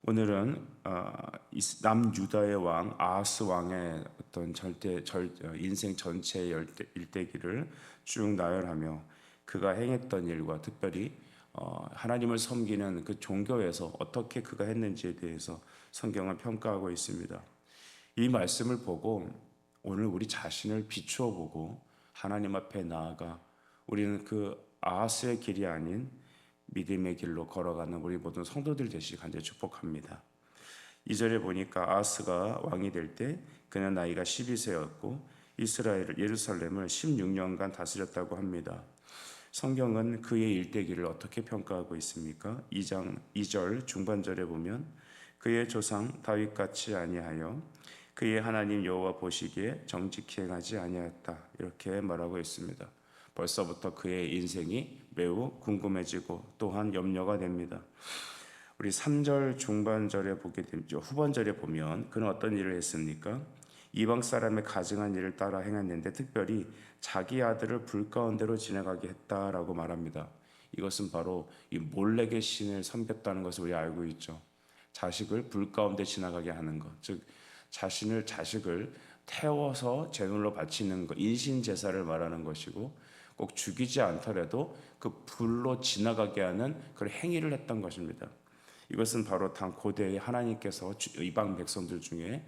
오늘은 남유다의 왕 아하스 왕의 어떤 인생 전체의 일대기를 쭉 나열하며 그가 행했던 일과 특별히 하나님을 섬기는 그 종교에서 어떻게 그가 했는지에 대해서 성경은 평가하고 있습니다. 이 말씀을 보고 오늘 우리 자신을 비추어 보고 하나님 앞에 나아가 우리는 그 아하스의 길이 아닌 믿음의 길로 걸어가는 우리 모든 성도들 되시기 간절히 축복합니다. 2절에 보니까 아하스가 왕이 될 때 그는 나이가 12세였고 이스라엘을 예루살렘을 16년간 다스렸다고 합니다. 성경은 그의 일대기를 어떻게 평가하고 있습니까? 2절 중반절에 보면 그의 조상 다윗같이 아니하여 그의 하나님 여호와 보시기에 정직히 행하지 아니하였다, 이렇게 말하고 있습니다. 벌써부터 그의 인생이 매우 궁금해지고 또한 염려가 됩니다. 우리 3절 중반절에 보게 되죠. 후반절에 보면 그는 어떤 일을 했습니까? 이방 사람의 가증한 일을 따라 행했는데 특별히 자기 아들을 불 가운데로 지나가게 했다라고 말합니다. 이것은 바로 이 몰렉의 신을 섬겼다는 것을 우리 알고 있죠. 자식을 불 가운데 지나가게 하는 것, 즉 자식을 태워서 제물로 바치는 것, 인신 제사를 말하는 것이고, 꼭 죽이지 않더라도 그 불로 지나가게 하는 그런 행위를 했던 것입니다. 이것은 바로 당 고대의 하나님께서 이방 백성들 중에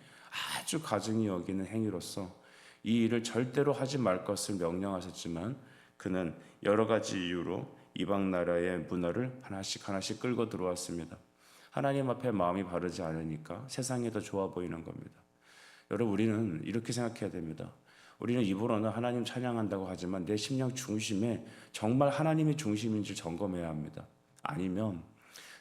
아주 가증히 여기는 행위로서 이 일을 절대로 하지 말 것을 명령하셨지만 그는 여러 가지 이유로 이방 나라의 문화를 하나씩 끌고 들어왔습니다. 하나님 앞에 마음이 바르지 않으니까 세상이 더 좋아 보이는 겁니다. 여러분, 우리는 이렇게 생각해야 됩니다. 우리는 입으로는 하나님 찬양한다고 하지만 내 심령 중심에 정말 하나님이 중심인지 점검해야 합니다. 아니면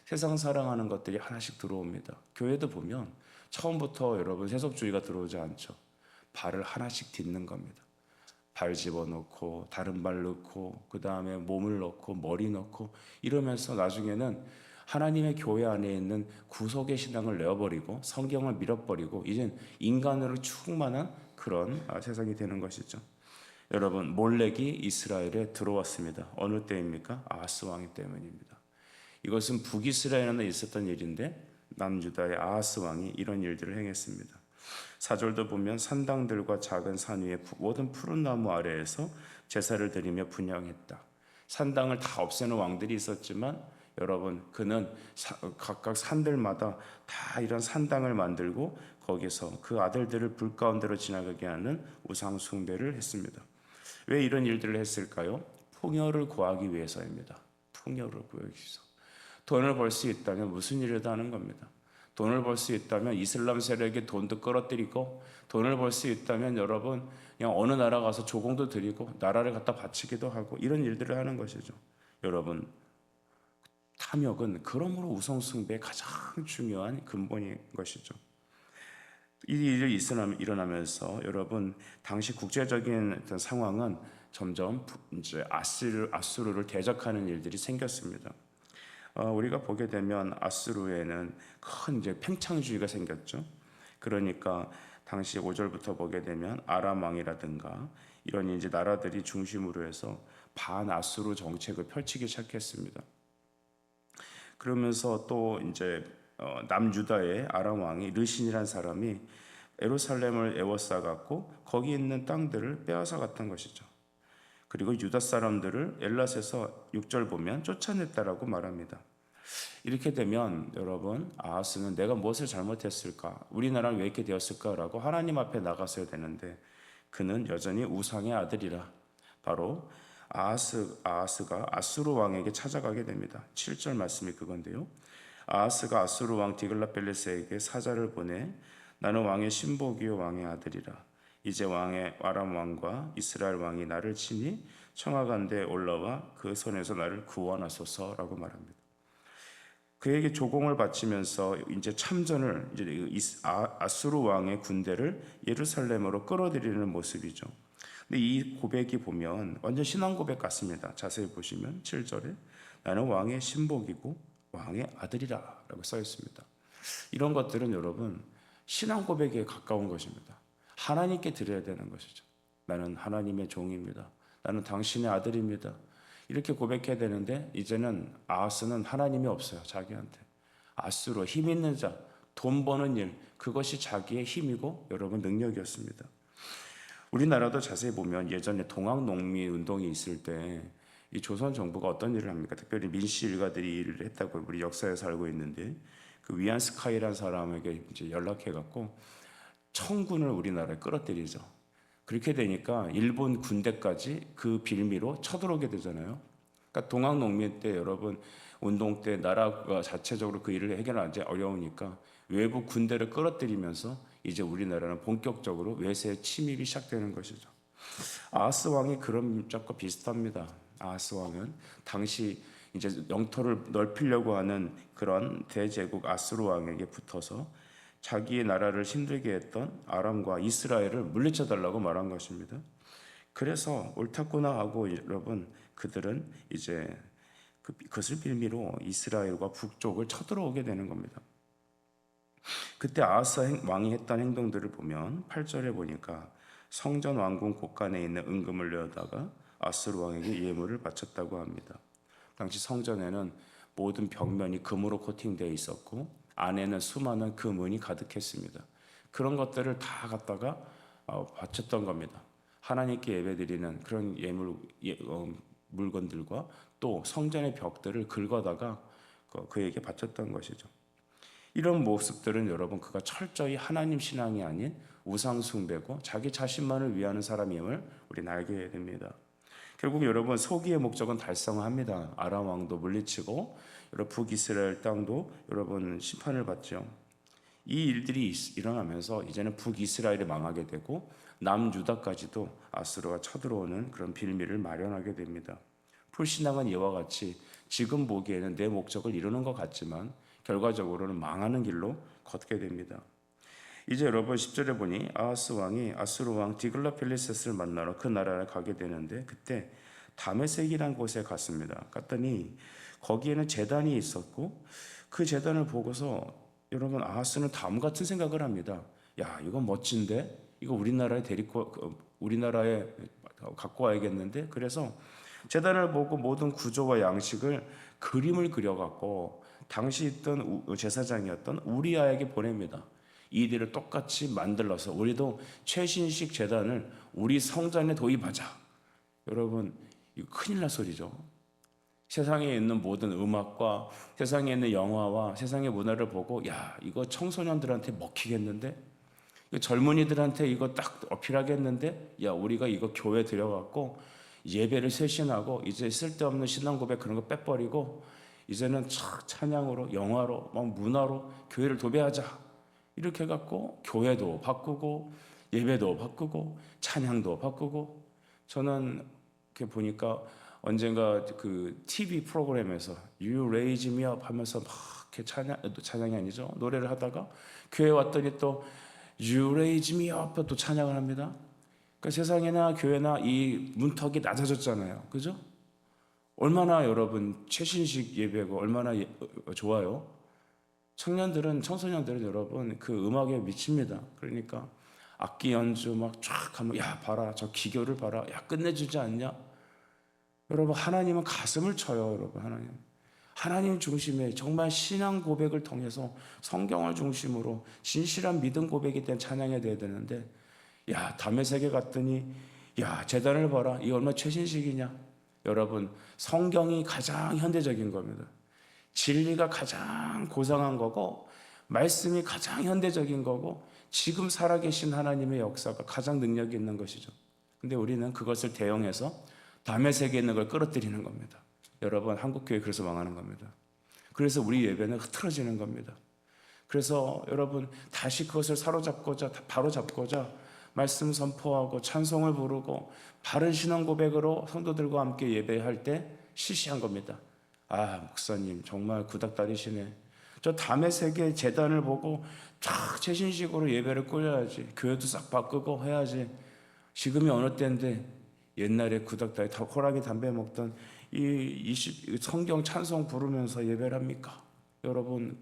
세상 사랑하는 것들이 하나씩 들어옵니다. 교회도 보면 처음부터 여러분 세속주의가 들어오지 않죠. 발을 하나씩 딛는 겁니다. 발 집어넣고 다른 발 넣고 그 다음에 몸을 넣고 머리 넣고 이러면서 나중에는 하나님의 교회 안에 있는 구속의 신앙을 내어버리고 성경을 밀어버리고 이젠 인간으로 충만한 그런 세상이 되는 것이죠. 여러분, 몰렉이 이스라엘에 들어왔습니다. 어느 때입니까? 아하스 왕이 때문입니다. 이것은 북이스라엘에 있었던 일인데 남유다의 아하스 왕이 이런 일들을 행했습니다. 4절도 보면 산당들과 작은 산 위에 모든 푸른 나무 아래에서 제사를 드리며 분향했다. 산당을 다 없애는 왕들이 있었지만 여러분, 그는 각각 산들마다 다 이런 산당을 만들고 거기서 그 아들들을 불 가운데로 지나가게 하는 우상 숭배를 했습니다. 왜 이런 일들을 했을까요? 풍요를 구하기 위해서입니다. 풍요를 구하기 위해서. 돈을 벌 수 있다면 무슨 일이라도 하는 겁니다. 돈을 벌 수 있다면 이슬람 세력의 돈도 끌어들이고, 돈을 벌 수 있다면 여러분 그냥 어느 나라 가서 조공도 드리고 나라를 갖다 바치기도 하고 이런 일들을 하는 것이죠. 여러분, 탐욕은 그러므로 우상숭배의 가장 중요한 근본인 것이죠. 이 일이 일어나면서 여러분 당시 국제적인 어떤 상황은 점점 이제 아수르를 대적하는 일들이 생겼습니다. 우리가 보게 되면 아수르에는 큰 이제 팽창주의가 생겼죠. 그러니까 당시 5절부터 보게 되면 아람 왕이라든가 이런 이제 나라들이 중심으로 해서 반아수르 정책을 펼치기 시작했습니다. 그러면서 또 이제 남유다의 아람 왕이 르신이라는 사람이 예루살렘을 에워싸 갖고 거기 있는 땅들을 빼앗아 갔던 것이죠. 그리고 유다 사람들을 엘랏에서 6절 보면 쫓아냈다라고 말합니다. 이렇게 되면 여러분, 아하스는 내가 무엇을 잘못했을까? 우리나라는 왜 이렇게 되었을까라고 하나님 앞에 나갔어야 되는데 그는 여전히 우상의 아들이라 바로 아하스가 아수르 왕에게 찾아가게 됩니다. 7절 말씀이 그건데요. 아하스가 아수르 왕 디글라벨레스에게 사자를 보내 나는 왕의 신복이요 왕의 아들이라. 이제 왕의 아람 왕과 이스라엘 왕이 나를 치니 청하간대에 올라와 그 손에서 나를 구원하소서라고 말합니다. 그에게 조공을 바치면서 이제 참전을 이제 아수르 왕의 군대를 예루살렘으로 끌어들이는 모습이죠. 근데 이 고백이 보면 완전 신앙 고백 같습니다. 자세히 보시면 7절에 나는 왕의 신복이고 왕의 아들이라라고 써 있습니다. 이런 것들은 여러분 신앙 고백에 가까운 것입니다. 하나님께 드려야 되는 것이죠. 나는 하나님의 종입니다. 나는 당신의 아들입니다. 이렇게 고백해야 되는데 이제는 아하스는 하나님이 없어요. 자기한테. 아수르, 힘 있는 자, 돈 버는 일, 그것이 자기의 힘이고 여러분 능력이었습니다. 우리나라도 자세히 보면 예전에 동학농민 운동이 있을 때 이 조선 정부가 어떤 일을 합니까? 특별히 민씨 일가들이 일을 했다고 우리 역사에서 알고 있는데, 그 위안스카이라는 사람에게 이제 연락해갖고 청군을 우리나라에 끌어들이죠. 그렇게 되니까 일본 군대까지 그 빌미로 쳐들어오게 되잖아요. 그러니까 동학농민 때 여러분 운동 때 나라가 자체적으로 그 일을 해결하기 어려우니까 외부 군대를 끌어들이면서 이제 우리나라는 본격적으로 외세 침입이 시작되는 것이죠. 아하스 왕이 그런 민족과 비슷합니다. 아하스 왕은 당시 이제 영토를 넓히려고 하는 그런 대제국 아수르 왕에게 붙어서 자기의 나라를 힘들게 했던 아람과 이스라엘을 물리쳐 달라고 말한 것입니다. 그래서 옳았구나 하고 여러분 그들은 이제 그것을 빌미로 이스라엘과 북쪽을 쳐들어오게 되는 겁니다. 그때 아하스 왕이 했던 행동들을 보면 8절에 보니까 성전 왕궁 곳간에 있는 은금을 내어다가 아수르 왕에게 예물을 바쳤다고 합니다. 당시 성전에는 모든 벽면이 금으로 코팅되어 있었고 안에는 수많은 금은이 가득했습니다. 그런 것들을 다 갖다가 바쳤던 겁니다. 하나님께 예배드리는 그런 물건들과 또 성전의 벽들을 긁어다가 그에게 바쳤던 것이죠. 이런 모습들은 여러분 그가 철저히 하나님 신앙이 아닌 우상 숭배고 자기 자신만을 위하는 사람임을 우리는 알게 됩니다. 결국 여러분 소기의 목적은 달성합니다. 아람 왕도 물리치고 여러분 북이스라엘 땅도 여러분 심판을 받죠. 이 일들이 일어나면서 이제는 북이스라엘이 망하게 되고 남유다까지도 아수르가 쳐들어오는 그런 빌미를 마련하게 됩니다. 불신앙은 이와 같이 지금 보기에는 내 목적을 이루는 것 같지만 결과적으로는 망하는 길로 걷게 됩니다. 이제 여러분 10절에 보니 아하스 왕이 아수르 왕 디글라필리셋을 만나러 그 나라에 가게 되는데 그때 다메섹이라는 곳에 갔습니다. 갔더니 거기에는 제단이 있었고 그 제단을 보고서 여러분 아하스는 다음 같은 생각을 합니다. 야, 이거 멋진데? 이거 우리나라에 갖고 와야겠는데? 그래서 제단을 보고 모든 구조와 양식을 그림을 그려갖고 당시 있던 제사장이었던 우리아에게 보냅니다. 이들을 똑같이 만들어서 우리도 최신식 제단을 우리 성전에 도입하자. 여러분 이거 큰일 날 소리죠. 세상에 있는 모든 음악과 세상에 있는 영화와 세상의 문화를 보고 야 이거 청소년들한테 먹히겠는데? 이거 젊은이들한테 이거 딱 어필하겠는데? 야 우리가 이거 교회 들여갖고 예배를 쇄신하고 이제 쓸데없는 신앙 고백 그런 거 빼버리고 이제는 찬양으로 영화로 막 문화로 교회를 도배하자. 이렇게 해갖고 교회도 바꾸고 예배도 바꾸고 찬양도 바꾸고 저는 이렇게 보니까 언젠가 그 TV 프로그램에서 You Raise Me Up 하면서 막 이렇게 찬양이 아니죠 노래를 하다가 교회 왔더니 또 You Raise Me Up 또 찬양을 합니다. 그러니까 세상이나 교회나 이 문턱이 낮아졌잖아요. 그죠? 얼마나 여러분 최신식 예배고 얼마나 좋아요. 청소년들은 여러분 그 음악에 미칩니다. 그러니까 악기 연주 막 쫙 하면 야 봐라 저 기교를 봐라 야 끝내주지 않냐. 여러분 하나님은 가슴을 쳐요. 여러분 하나님 중심에 정말 신앙 고백을 통해서 성경을 중심으로 진실한 믿음 고백에 대한 찬양이 돼야 되는데 야 다메섹에 갔더니 야 제단을 봐라 이거 얼마나 최신식이냐. 여러분 성경이 가장 현대적인 겁니다. 진리가 가장 고상한 거고 말씀이 가장 현대적인 거고 지금 살아계신 하나님의 역사가 가장 능력이 있는 것이죠. 근데 우리는 그것을 대용해서 다메섹에 있는 걸 끌어들이는 겁니다. 여러분 한국교회 그래서 망하는 겁니다. 그래서 우리 예배는 흐트러지는 겁니다. 그래서 여러분 다시 그것을 바로잡고자 말씀 선포하고 찬송을 부르고 바른 신앙 고백으로 성도들과 함께 예배할 때 시시한 겁니다. 아 목사님 정말 구닥다리시네. 저 다메섹의 제단을 보고 쫙 최신식으로 예배를 꾸려야지. 교회도 싹 바꾸고 해야지. 지금이 어느 때인데 옛날에 구닥다리 호랑이 담배 먹던 이 성경 찬송 부르면서 예배를 합니까? 여러분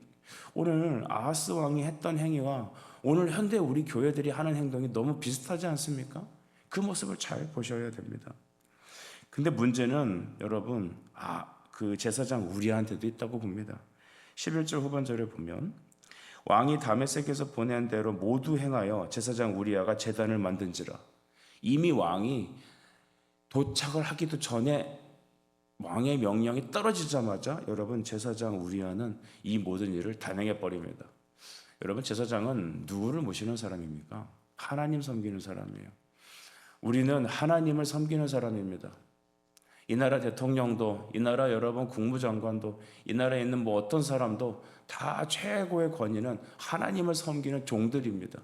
오늘 아하스 왕이 했던 행위와 오늘 현대 우리 교회들이 하는 행동이 너무 비슷하지 않습니까? 그 모습을 잘 보셔야 됩니다. 근데 문제는 여러분 그 제사장 우리한테도 있다고 봅니다. 11절 후반절에 보면 왕이 다메섹에서 보낸 대로 모두 행하여 제사장 우리아가 제단을 만든지라. 이미 왕이 도착을 하기도 전에 왕의 명령이 떨어지자마자 여러분 제사장 우리아는 이 모든 일을 단행해 버립니다. 여러분 제사장은 누구를 모시는 사람입니까? 하나님 섬기는 사람이에요. 우리는 하나님을 섬기는 사람입니다. 이 나라 대통령도, 이 나라 여러분 국무장관도, 이 나라에 있는 뭐 어떤 사람도 다 최고의 권위는 하나님을 섬기는 종들입니다.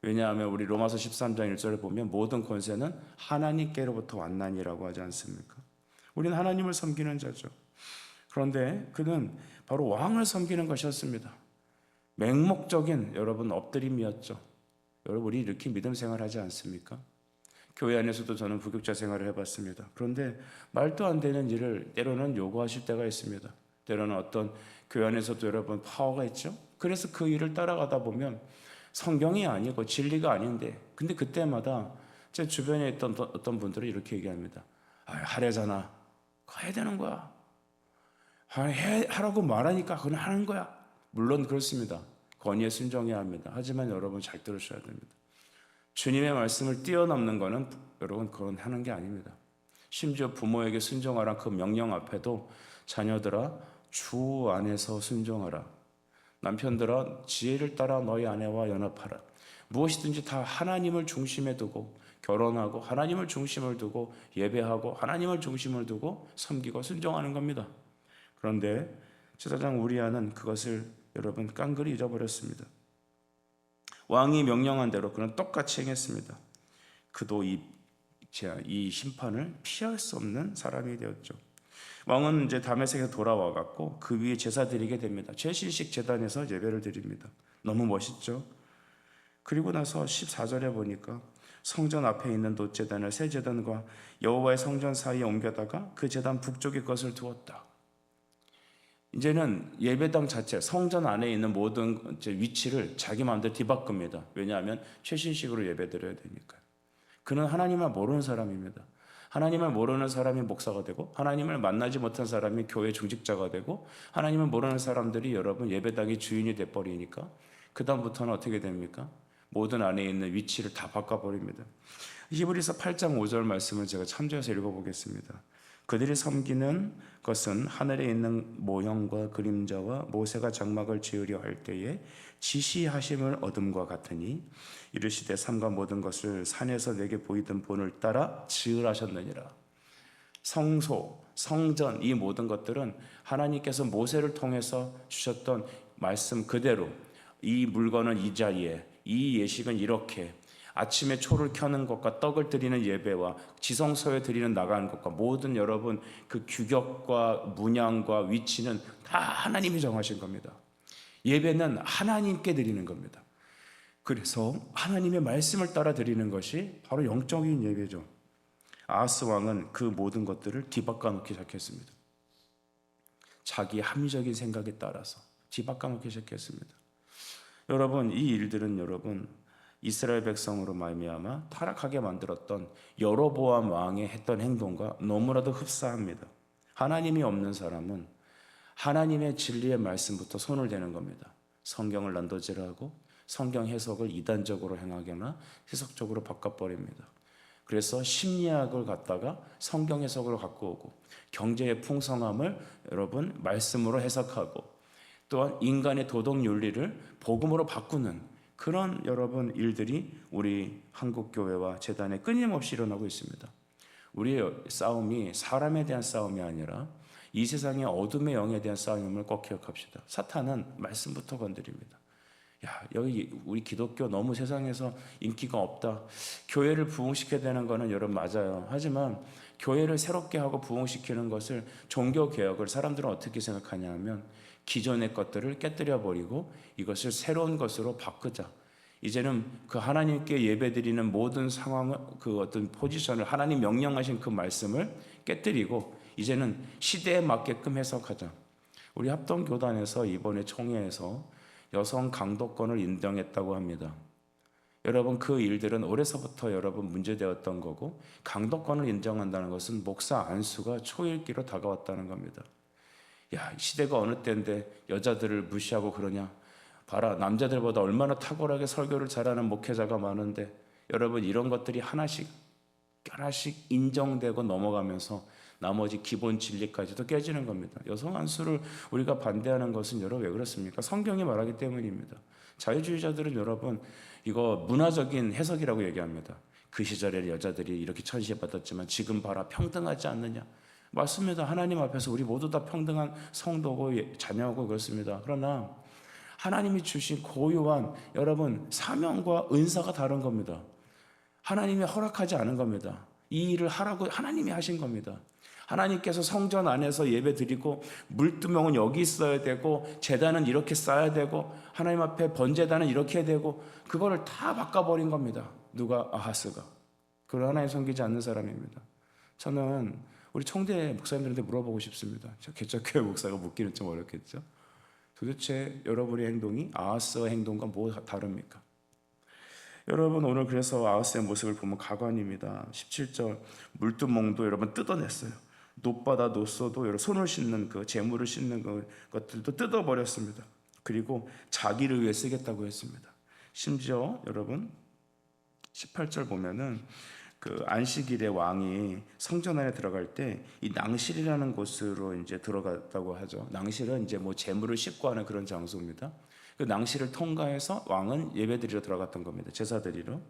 왜냐하면 우리 로마서 13장 1절을 보면 모든 권세는 하나님께로부터 왔나니라고 하지 않습니까? 우리는 하나님을 섬기는 자죠. 그런데 그는 바로 왕을 섬기는 것이었습니다. 맹목적인 여러분 엎드림이었죠. 여러분 우리 이렇게 믿음 생활하지 않습니까? 교회 안에서도 저는 부교자 생활을 해봤습니다. 그런데 말도 안 되는 일을 때로는 요구하실 때가 있습니다. 때로는 어떤 교회 안에서도 여러분 파워가 있죠. 그래서 그 일을 따라가다 보면 성경이 아니고 진리가 아닌데, 근데 그때마다 제 주변에 있던 어떤 분들은 이렇게 얘기합니다. 하래잖아. 해야 되는 거야. 하라고 말하니까 그건 하는 거야. 물론 그렇습니다. 권위에 순종해야 합니다. 하지만 여러분 잘 들으셔야 됩니다. 주님의 말씀을 뛰어넘는 것은 여러분 그건 하는 게 아닙니다. 심지어 부모에게 순종하라 그 명령 앞에도 자녀들아 주 안에서 순종하라. 남편들아 지혜를 따라 너희 아내와 연합하라. 무엇이든지 다 하나님을 중심에 두고 결혼하고 하나님을 중심을 두고 예배하고 하나님을 중심을 두고 섬기고 순종하는 겁니다. 그런데 제사장 우리아는 그것을 여러분 깡그리 잊어버렸습니다. 왕이 명령한 대로 그는 똑같이 행했습니다. 그도 이 심판을 피할 수 없는 사람이 되었죠. 왕은 이제 다메섹에 돌아와 갖고 그 위에 제사 드리게 됩니다. 최신식 제단에서 예배를 드립니다. 너무 멋있죠? 그리고 나서 14절에 보니까 성전 앞에 있는 놋제단을 새 제단과 여호와의 성전 사이에 옮겨다가 그 제단 북쪽에 것을 두었다. 이제는 예배당 자체, 성전 안에 있는 모든 위치를 자기 마음대로 뒤바꿉니다. 왜냐하면 최신식으로 예배드려야 되니까요. 그는 하나님을 모르는 사람입니다. 하나님을 모르는 사람이 목사가 되고 하나님을 만나지 못한 사람이 교회 중직자가 되고 하나님을 모르는 사람들이 여러분 예배당의 주인이 돼버리니까 그 다음부터는 어떻게 됩니까? 모든 안에 있는 위치를 다 바꿔버립니다. 히브리서 8장 5절 말씀을 제가 참조해서 읽어보겠습니다. 그들이 섬기는 것은 하늘에 있는 모형과 그림자와 모세가 장막을 지으려 할 때에 지시하심을 얻음과 같으니 이르시되 삼가 모든 것을 산에서 내게 보이던 본을 따라 지으라셨느니라. 성소, 성전 이 모든 것들은 하나님께서 모세를 통해서 주셨던 말씀 그대로 이 물건은 이 자리에, 이 예식은 이렇게 아침에 초를 켜는 것과 떡을 드리는 예배와 지성소에 드리는 나가는 것과 모든 여러분 그 규격과 문양과 위치는 다 하나님이 정하신 겁니다. 예배는 하나님께 드리는 겁니다. 그래서 하나님의 말씀을 따라 드리는 것이 바로 영적인 예배죠. 아하스 왕은 그 모든 것들을 뒤바꿔 놓기 시작했습니다. 자기 합리적인 생각에 따라서 뒤바꿔 놓기 시작했습니다. 여러분 이 일들은 여러분 이스라엘 백성으로 말미암아 타락하게 만들었던 여로보암 왕의 했던 행동과 너무나도 흡사합니다. 하나님이 없는 사람은 하나님의 진리의 말씀부터 손을 대는 겁니다. 성경을 난도질하고 성경 해석을 이단적으로 행하거나 해석적으로 바꿔버립니다. 그래서 심리학을 갖다가 성경 해석으로 갖고 오고 경제의 풍성함을 여러분 말씀으로 해석하고 또한 인간의 도덕 윤리를 복음으로 바꾸는 그런 여러분 일들이 우리 한국교회와 재단에 끊임없이 일어나고 있습니다. 우리의 싸움이 사람에 대한 싸움이 아니라 이 세상의 어둠의 영에 대한 싸움임을 꼭 기억합시다. 사탄은 말씀부터 건드립니다. 여기 우리 기독교 너무 세상에서 인기가 없다. 교회를 부흥시켜야 되는 거는 여러분 맞아요. 하지만 교회를 새롭게 하고 부흥시키는 것을 종교개혁을 사람들은 어떻게 생각하냐 하면 기존의 것들을 깨뜨려 버리고 이것을 새로운 것으로 바꾸자. 이제는 그 하나님께 예배드리는 모든 상황을 그 어떤 포지션을 하나님 명령하신 그 말씀을 깨뜨리고 이제는 시대에 맞게끔 해석하자. 우리 합동교단에서 이번에 총회에서 여성 강도권을 인정했다고 합니다. 여러분 그 일들은 올해서부터 여러분 문제되었던 거고 강도권을 인정한다는 것은 목사 안수가 초읽기로 다가왔다는 겁니다. 야, 시대가 어느 때인데 여자들을 무시하고 그러냐? 봐라, 남자들보다 얼마나 탁월하게 설교를 잘하는 목회자가 많은데, 여러분, 이런 것들이 하나씩 인정되고 넘어가면서 나머지 기본 진리까지도 깨지는 겁니다. 여성 안수를 우리가 반대하는 것은 여러분 왜 그렇습니까? 성경이 말하기 때문입니다. 자유주의자들은 여러분 이거 문화적인 해석이라고 얘기합니다. 그 시절에 여자들이 이렇게 천시받았지만 지금 봐라, 평등하지 않느냐? 맞습니다. 하나님 앞에서 우리 모두 다 평등한 성도고 자녀고 그렇습니다. 그러나 하나님이 주신 고유한 여러분 사명과 은사가 다른 겁니다. 하나님이 허락하지 않은 겁니다. 이 일을 하라고 하나님이 하신 겁니다. 하나님께서 성전 안에서 예배 드리고 물두멍은 여기 있어야 되고 제단은 이렇게 쌓아야 되고 하나님 앞에 번제단은 이렇게 되고 그거를 다 바꿔버린 겁니다. 누가? 아하스가. 그걸 하나님 섬기지 않는 사람입니다. 저는 우리 청대 목사님들한테 물어보고 싶습니다. 저 개척교회 목사가 묻기는 좀 어렵겠죠. 도대체 여러분의 행동이 아하스의 행동과 뭐 다릅니까? 여러분 오늘 그래서 아하스의 모습을 보면 가관입니다. 17절 물두멍도 여러분 뜯어냈어요. 노바다 노소도 여러분 손을 씻는 그 재물을 씻는 것들도 뜯어버렸습니다. 그리고 자기를 위해 쓰겠다고 했습니다. 심지어 여러분 18절 보면은 그 안식일에 왕이 성전 안에 들어갈 때 이 낭실이라는 곳으로 이제 들어갔다고 하죠. 낭실은 이제 뭐 재물을 싣고 하는 그런 장소입니다. 그 낭실을 통과해서 왕은 예배드리러 들어갔던 겁니다. 제사드리러.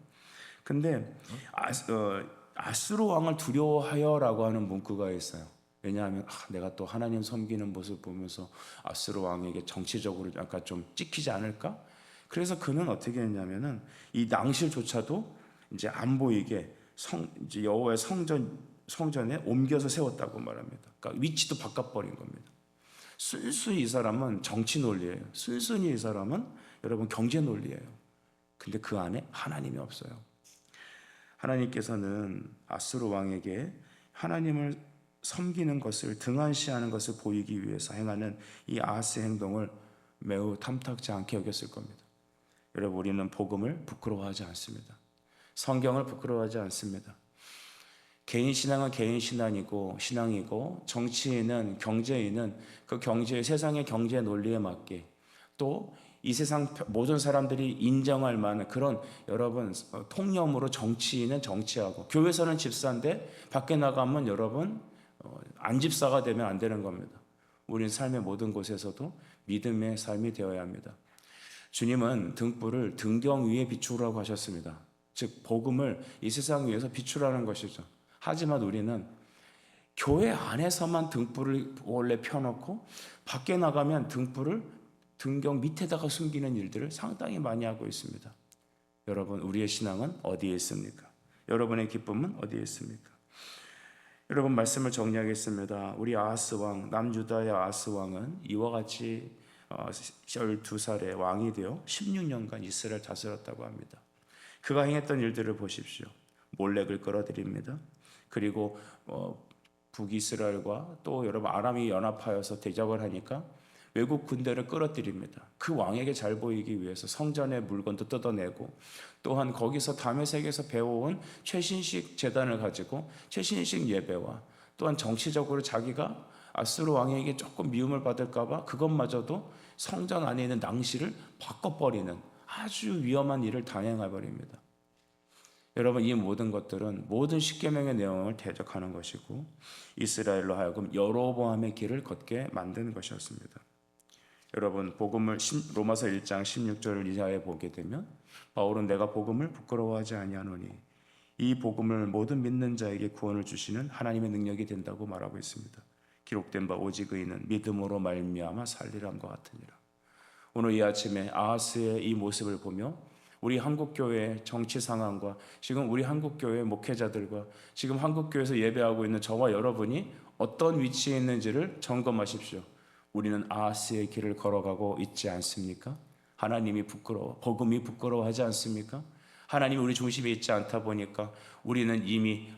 근데 아수르 왕을 두려워하여라고 하는 문구가 있어요. 왜냐하면 내가 또 하나님 섬기는 모습 보면서 아수르 왕에게 정치적으로 약간 좀 찍히지 않을까? 그래서 그는 어떻게 했냐면은 이 낭실조차도 이제 안 보이게 이제 여호와의 성전에 옮겨서 세웠다고 말합니다. 그러니까 위치도 바꿔버린 겁니다. 순수히 이 사람은 정치 논리예요. 순수히 이 사람은 여러분 경제 논리예요. 근데 그 안에 하나님이 없어요. 하나님께서는 아수르 왕에게 하나님을 섬기는 것을 등한시하는 것을 보이기 위해서 행하는 이 아하스의 행동을 매우 탐탁지 않게 여겼을 겁니다. 여러분 우리는 복음을 부끄러워하지 않습니다. 성경을 부끄러워하지 않습니다. 개인 신앙은 개인 신앙이고 정치인은 경제인은 그 세상의 경제 논리에 맞게 또 이 세상 모든 사람들이 인정할 만한 그런 여러분 통념으로 정치인은 정치하고 교회에서는 집사인데 밖에 나가면 여러분 안집사가 되면 안 되는 겁니다. 우리는 삶의 모든 곳에서도 믿음의 삶이 되어야 합니다. 주님은 등불을 등경 위에 비추라고 하셨습니다. 즉 복음을 이 세상 위에서 비추라는 것이죠. 하지만 우리는 교회 안에서만 등불을 원래 펴놓고 밖에 나가면 등불을 등경 밑에다가 숨기는 일들을 상당히 많이 하고 있습니다. 여러분 우리의 신앙은 어디에 있습니까? 여러분의 기쁨은 어디에 있습니까? 여러분 말씀을 정리하겠습니다. 우리 아하스 왕, 남유다의 아하스 왕은 이와 같이 12살의 왕이 되어 16년간 이스라엘 다스렸다고 합니다. 그가 행했던 일들을 보십시오. 몰렉을 끌어들입니다. 그리고 북이스라엘과 또 여러분 아람이 연합하여서 대적을 하니까 외국 군대를 끌어들입니다. 그 왕에게 잘 보이기 위해서 성전의 물건도 뜯어내고 또한 거기서 다메섹에서 배워온 최신식 제단을 가지고 최신식 예배와 또한 정치적으로 자기가 아수르 왕에게 조금 미움을 받을까 봐 그것마저도 성전 안에 있는 낭실을 바꿔버리는 아주 위험한 일을 단행해 버립니다. 여러분 이 모든 것들은 모든 십계명의 내용을 대적하는 것이고 이스라엘로 하여금 여로보암의 길을 걷게 만드는 것이었습니다. 여러분 복음을 로마서 1장 16절을 이하에 보게 되면 바울은 내가 복음을 부끄러워하지 아니하노니 이 복음을 모든 믿는 자에게 구원을 주시는 하나님의 능력이 된다고 말하고 있습니다. 기록된 바 오직 의인은 믿음으로 말미암아 살리람과 같으니라. 오늘 이 아침에 아하스의 이 모습을 보며 우리 한국교회의 정치 상황과 지금 우리 한국교회 목회자들과 지금 한국교회에서 예배하고 있는 저와 여러분이 어떤 위치에 있는지를 점검하십시오. 우리는 아하스의 길을 걸어가고 있지 않습니까? 하나님이 복음이 부끄러워하지 않습니까? 하나님이 우리 중심에 있지 않다 보니까 우리는 이미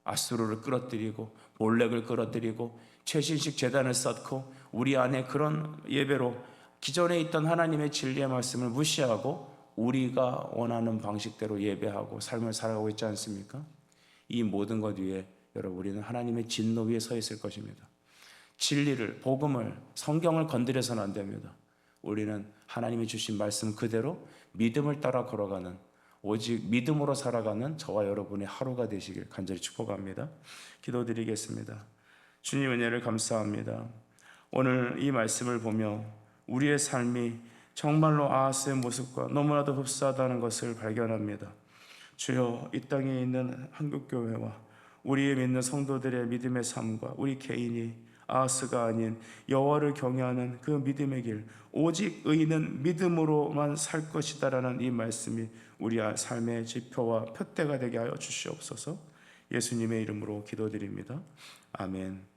아수르를 끌어들이고 몰렉을 끌어들이고 최신식 제단을 쌓고 우리 안에 그런 예배로 기존에 있던 하나님의 진리의 말씀을 무시하고 우리가 원하는 방식대로 예배하고 삶을 살아가고 있지 않습니까? 이 모든 것 위에 여러분 우리는 하나님의 진노 위에 서 있을 것입니다. 진리를, 복음을, 성경을 건드려서는 안 됩니다. 우리는 하나님이 주신 말씀 그대로 믿음을 따라 걸어가는, 오직 믿음으로 살아가는 저와 여러분의 하루가 되시길 간절히 축복합니다. 기도드리겠습니다. 주님 은혜를 감사합니다. 오늘 이 말씀을 보며 우리의 삶이 정말로 아하스의 모습과 너무나도 흡사하다는 것을 발견합니다. 주여, 이 땅에 있는 한국교회와 우리의 믿는 성도들의 믿음의 삶과 우리 개인이 아하스가 아닌 여호와를 경외하는 그 믿음의 길, 오직 의인은 믿음으로만 살 것이다라는 이 말씀이 우리 삶의 지표와 표대가 되게 하여 주시옵소서. 예수님의 이름으로 기도드립니다. 아멘.